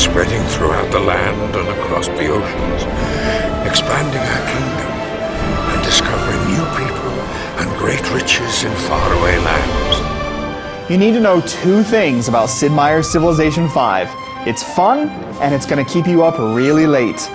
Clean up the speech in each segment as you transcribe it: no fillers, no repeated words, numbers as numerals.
spreading throughout the land and across the oceans, expanding our kingdom and discovering new people and great riches in faraway lands. You need to know two things about Sid Meier's Civilization V. It's fun, and it's going to keep you up really late.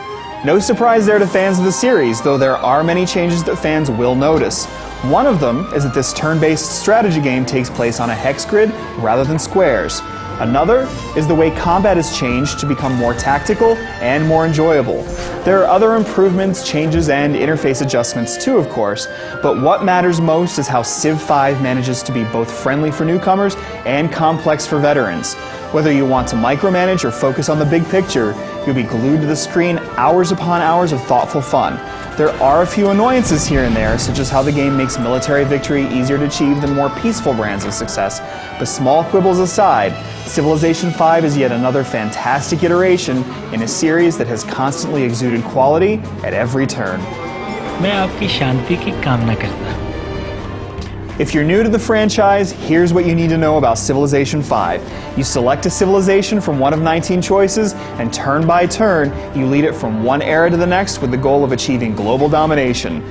No surprise there to fans of the series, though there are many changes that fans will notice. One of them is that this turn-based strategy game takes place on a hex grid rather than squares. Another is the way combat has changed to become more tactical and more enjoyable. There are other improvements, changes, and interface adjustments too, of course, but what matters most is how Civ 5 manages to be both friendly for newcomers and complex for veterans. Whether you want to micromanage or focus on the big picture, you'll be glued to the screen hours upon hours of thoughtful fun. There are a few annoyances here and there, such as how the game makes military victory easier to achieve than more peaceful brands of success, but small quibbles aside, Civilization V is yet another fantastic iteration in a series that has constantly exuded quality at every turn. मैं आपकी शांति की कामना करता हूँ. If you're new to the franchise, here's what you need to know about Civilization V. You select a civilization from one of 19 choices, and turn by turn, you lead it from one era to the next with the goal of achieving global domination.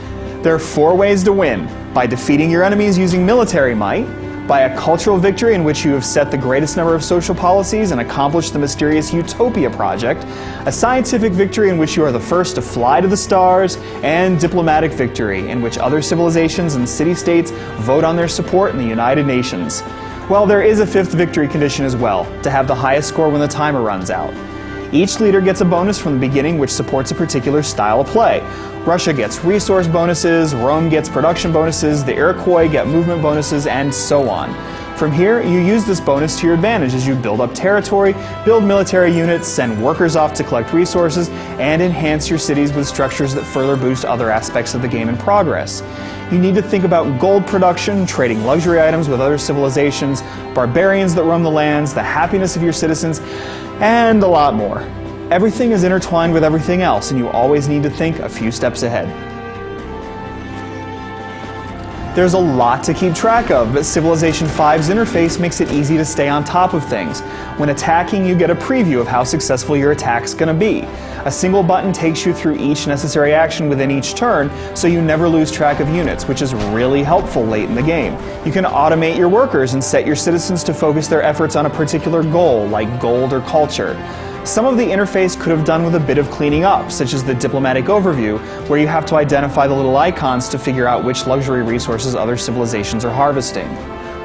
There are 4 ways to win: by defeating your enemies using military might, by a cultural victory in which you have set the greatest number of social policies and accomplished the mysterious Utopia project, a scientific victory in which you are the first to fly to the stars, and diplomatic victory in which other civilizations and city-states vote on their support in the United Nations. Well, there is a 5th victory condition as well, to have the highest score when the timer runs out. Each leader gets a bonus from the beginning which supports a particular style of play. Russia gets resource bonuses, Rome gets production bonuses, the Iroquois get movement bonuses, and so on. From here, you use this bonus to your advantage as you build up territory, build military units, send workers off to collect resources, and enhance your cities with structures that further boost other aspects of the game in progress. You need to think about gold production, trading luxury items with other civilizations, barbarians that roam the lands, the happiness of your citizens, and a lot more. Everything is intertwined with everything else, and you always need to think a few steps ahead. There's a lot to keep track of, but Civilization V's interface makes it easy to stay on top of things. When attacking, you get a preview of how successful your attack's going to be. A single button takes you through each necessary action within each turn, so you never lose track of units, which is really helpful late in the game. You can automate your workers and set your citizens to focus their efforts on a particular goal, like gold or culture. Some of the interface could have done with a bit of cleaning up, such as the diplomatic overview, where you have to identify the little icons to figure out which luxury resources other civilizations are harvesting.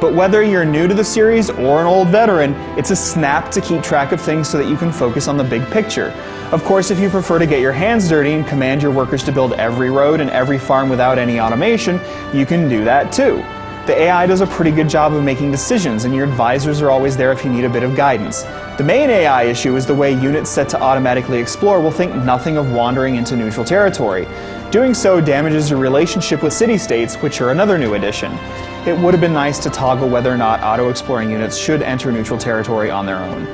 But whether you're new to the series or an old veteran, it's a snap to keep track of things so that you can focus on the big picture. Of course, if you prefer to get your hands dirty and command your workers to build every road and every farm without any automation, you can do that too. The AI does a pretty good job of making decisions, and your advisors are always there if you need a bit of guidance. The main AI issue is the way units set to automatically explore will think nothing of wandering into neutral territory. Doing so damages your relationship with city-states, which are another new addition. It would have been nice to toggle whether or not auto-exploring units should enter neutral territory on their own.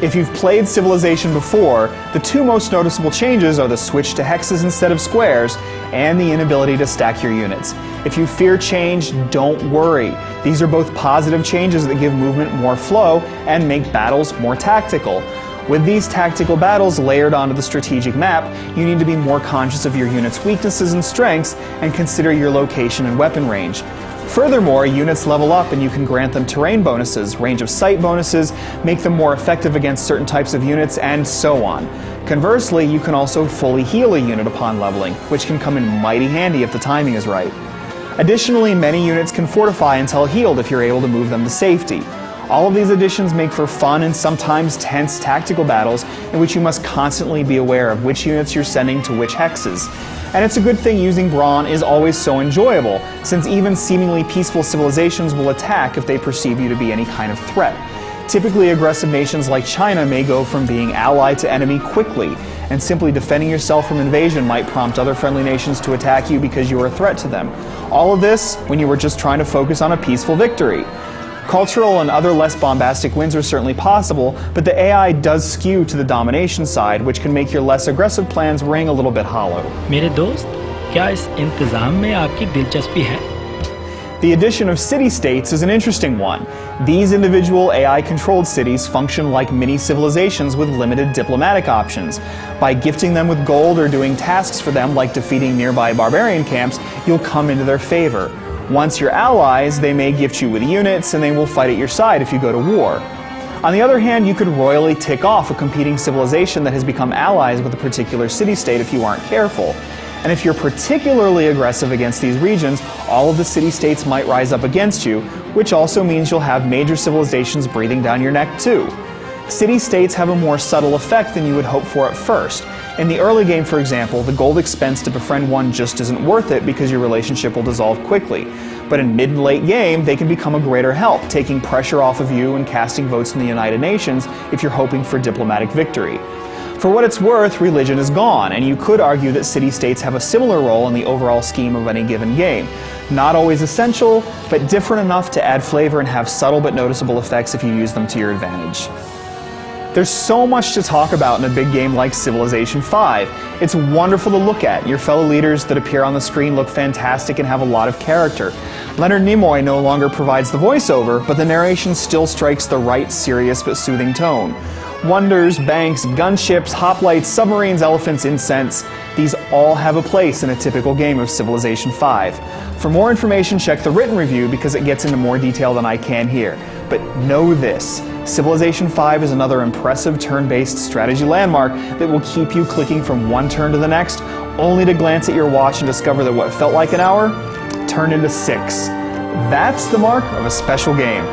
If you've played Civilization before, the 2 most noticeable changes are the switch to hexes instead of squares, and the inability to stack your units. If you fear change, don't worry. These are both positive changes that give movement more flow and make battles more tactical. With these tactical battles layered onto the strategic map, you need to be more conscious of your unit's weaknesses and strengths and consider your location and weapon range. Furthermore, units level up and you can grant them terrain bonuses, range of sight bonuses, make them more effective against certain types of units, and so on. Conversely, you can also fully heal a unit upon leveling, which can come in mighty handy if the timing is right. Additionally, many units can fortify until healed if you're able to move them to safety. All of these additions make for fun and sometimes tense tactical battles in which you must constantly be aware of which units you're sending to which hexes. And it's a good thing using brawn is always so enjoyable, since even seemingly peaceful civilizations will attack if they perceive you to be any kind of threat. Typically, aggressive nations like China may go from being ally to enemy quickly, and simply defending yourself from invasion might prompt other friendly nations to attack you because you are a threat to them. All of this when you were just trying to focus on a peaceful victory. Cultural and other less bombastic wins are certainly possible, but the AI does skew to the domination side, which can make your less aggressive plans ring a little bit hollow. मेरे दोस्त, क्या इस इंतजाम में आपकी दिलचस्पी है? The addition of city-states is an interesting one. These individual AI-controlled cities function like mini-civilizations with limited diplomatic options. By gifting them with gold or doing tasks for them like defeating nearby barbarian camps, you'll come into their favor. Once you're allies, they may gift you with units and they will fight at your side if you go to war. On the other hand, you could royally tick off a competing civilization that has become allies with a particular city-state if you aren't careful. And if you're particularly aggressive against these regions, all of the city-states might rise up against you, which also means you'll have major civilizations breathing down your neck too. City-states have a more subtle effect than you would hope for at first. In the early game, for example, the gold expense to befriend one just isn't worth it because your relationship will dissolve quickly. But in mid and late game, they can become a greater help, taking pressure off of you and casting votes in the United Nations if you're hoping for diplomatic victory. For what it's worth, religion is gone, and you could argue that city-states have a similar role in the overall scheme of any given game. Not always essential, but different enough to add flavor and have subtle but noticeable effects if you use them to your advantage. There's so much to talk about in a big game like Civilization V. It's wonderful to look at. Your fellow leaders that appear on the screen look fantastic and have a lot of character. Leonard Nimoy no longer provides the voiceover, but the narration still strikes the right serious but soothing tone. Wonders, banks, gunships, hoplites, submarines, elephants, incense, these all have a place in a typical game of Civilization V. For more information, check the written review because it gets into more detail than I can here. But know this, Civilization V is another impressive turn-based strategy landmark that will keep you clicking from one turn to the next, only to glance at your watch and discover that what felt like an hour turned into 6. That's the mark of a special game.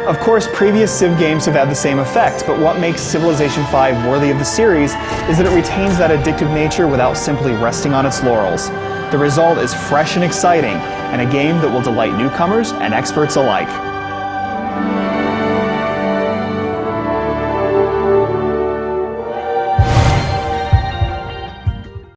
Of course, previous Civ games have had the same effect, but what makes Civilization V worthy of the series is that it retains that addictive nature without simply resting on its laurels. The result is fresh and exciting, and a game that will delight newcomers and experts alike.